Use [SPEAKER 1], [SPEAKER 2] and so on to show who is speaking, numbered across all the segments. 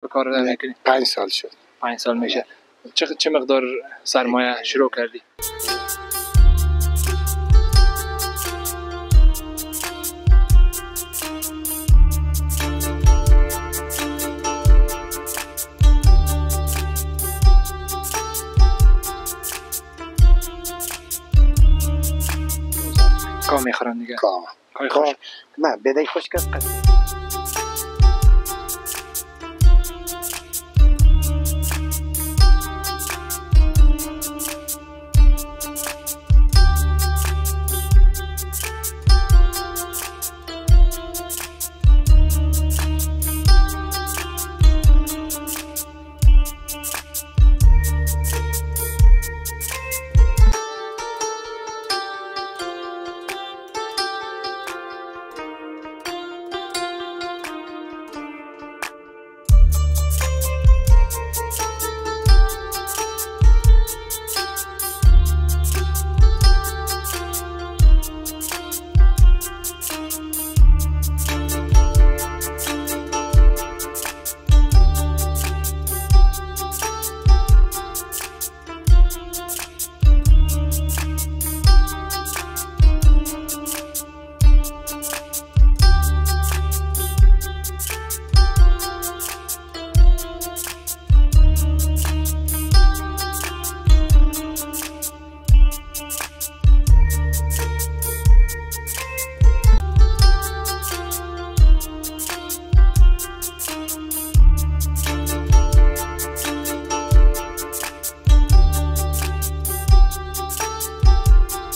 [SPEAKER 1] به کار در میکنی؟
[SPEAKER 2] 5 سال شد.
[SPEAKER 1] 5 سال میشه. چه مقدار سرمایه شروع کردی؟ کام میخورن دیگه؟
[SPEAKER 2] کام.
[SPEAKER 1] خوش.
[SPEAKER 2] نه بدهی خوش کس قطعی.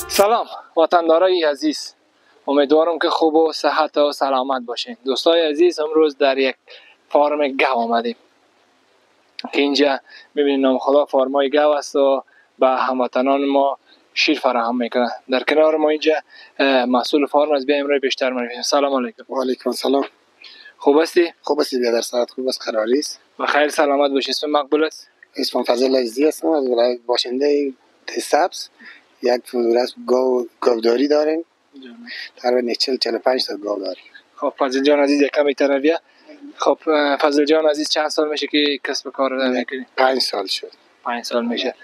[SPEAKER 1] سلام وطندارای عزیز، امیدوارم که خوب و صحت و سلامت باشین. دوستای عزیز، امروز در یک فارم گو آمدیم که اینجا میبینید نام خدا فارمای گو است و به هموطنان ما شیر فراهم میکنه. در کنار ما اینجا مسئول فارم از بیایم روی بیشتر میبینیم. سلام علیکم.
[SPEAKER 2] و علیکم السلام.
[SPEAKER 1] خوب هستی؟
[SPEAKER 2] خوب هستی بیادر ساعت خوب است قراری است.
[SPEAKER 1] و خیر سلامت باشی. اسم مقبول است؟
[SPEAKER 2] اسمم فضل عزیزی هستم از ولایت باشنده سبز. یک فدورست گاوداری داریم. تقریبا 40-45 تا گاو داریم.
[SPEAKER 1] خب فضل جان عزیز یک کمی تنویه. خب فضل جان عزیز چند سال میشه که کسب کار رو میکنی؟
[SPEAKER 2] 5 سال شد.
[SPEAKER 1] 5 سال میشه.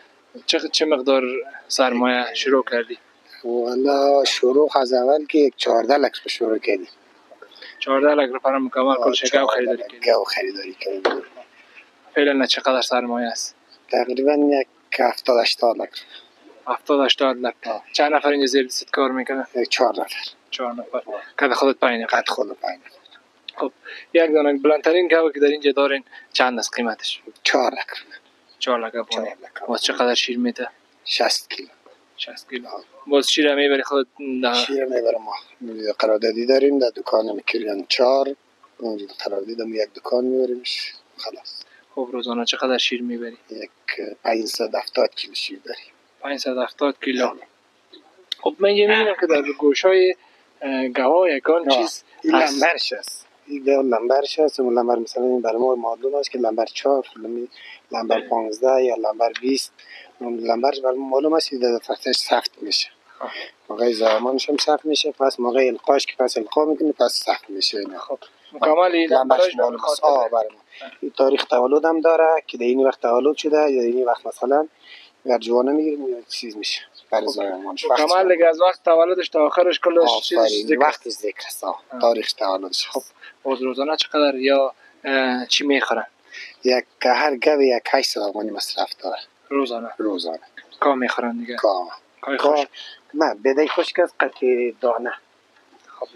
[SPEAKER 1] چه مقدار سرمایه شروع کردی؟
[SPEAKER 2] والا شروع از اول که 14 لک شروع کردیم.
[SPEAKER 1] 14 لک رو مکمل کلش گاو خریداری کردی؟
[SPEAKER 2] گاو خریداری کردیم.
[SPEAKER 1] فعلا چقدر سرمایه است؟
[SPEAKER 2] تقریبا یک 70-80 لک.
[SPEAKER 1] 70-80 لک. چند نفر اینجا زیر دست کار میکنه؟
[SPEAKER 2] 4 نفر.
[SPEAKER 1] 4 نفر. قد خودت 5 نفر.
[SPEAKER 2] قد خود 5 نفر.
[SPEAKER 1] خب یک دانه بلندترین گاوی که در اینجا دارین چند است قیمتش؟
[SPEAKER 2] 4 لک.
[SPEAKER 1] 4 لک پونه. باز چقدر شیر میده؟
[SPEAKER 2] 60 کیلو.
[SPEAKER 1] 60 کیلو. باز شیر میبری خود؟
[SPEAKER 2] شیر میبرم ما. قراردادی داریم در دکان میکریان 4. اونجا قراردادی داریم یک دکان میبریمش خلاص.
[SPEAKER 1] خب روزانه چقدر شیر میبری؟
[SPEAKER 2] یک 570 کیلو شیر داریم.
[SPEAKER 1] 570 کیلو. خب من اینجا میبینم که در گوشای گواه یکان چیز
[SPEAKER 2] این لمبرش است. این لمبرش است. اون لمبر مثلا این برای ما معلوم است که لمبر 4 لمبر 15 یا لمبر 20. اون لمبرش برای ما معلوم است که در فصلش سخت میشه. موقع زایمانش هم سخت میشه، پس موقع القاش که پس القا میکنه پس سخت میشه.
[SPEAKER 1] خب مکمل
[SPEAKER 2] لمبرش معلوم است. برای ما این تاریخ تولد هم داره که در این وقت تولد شده یا این وقت مثلا اگر جوانه میگیریم یا چیز میشه برای زایمانش.
[SPEAKER 1] مکمل دیگه از وقت تولدش تا آخرش کلش چیزش
[SPEAKER 2] وقت ذکر است. تاریخ تولدش.
[SPEAKER 1] خب باز روزانه چقدر یا چی میخورن؟
[SPEAKER 2] یک هر گوی یک 800 افغانی مصرف داره روزانه.
[SPEAKER 1] کام میخورن دیگه؟
[SPEAKER 2] کام. نه بدهی خشک است قطع دانه. خب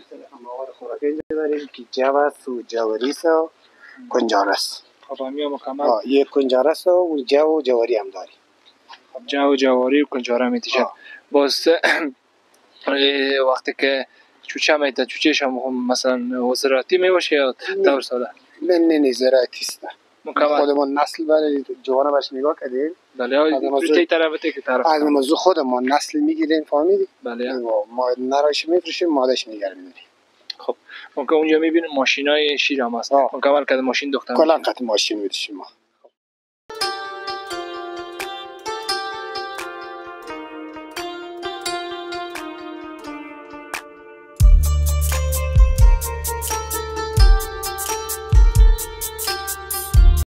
[SPEAKER 2] مواد خوراکی اینجا داریم که جو است و جوریس و کنجار است.
[SPEAKER 1] خب همین مکمل
[SPEAKER 2] یک کنجار است و جو و جواری هم داریم.
[SPEAKER 1] خب جو و جواری و کنجاره میتیشه. باز وقتی که چوچه میده چوچهش هم مثلا وزراتی میباشه یا دور ساده؟
[SPEAKER 2] نه زراعتی است.
[SPEAKER 1] مکمل
[SPEAKER 2] خودمون نسل برای جوانه برش نگاه کردیم.
[SPEAKER 1] بله تو طرفته که طرف
[SPEAKER 2] از موضوع خودمون نسل میگیریم فهمیدی؟
[SPEAKER 1] بله
[SPEAKER 2] ما نرایش میفروشیم مادش نگار میداریم.
[SPEAKER 1] خب ممکن اونجا میبینیم ماشینای شیر هم هست. مکمل که ماشین دختر
[SPEAKER 2] کلا قطع ماشین میدوشیم ما.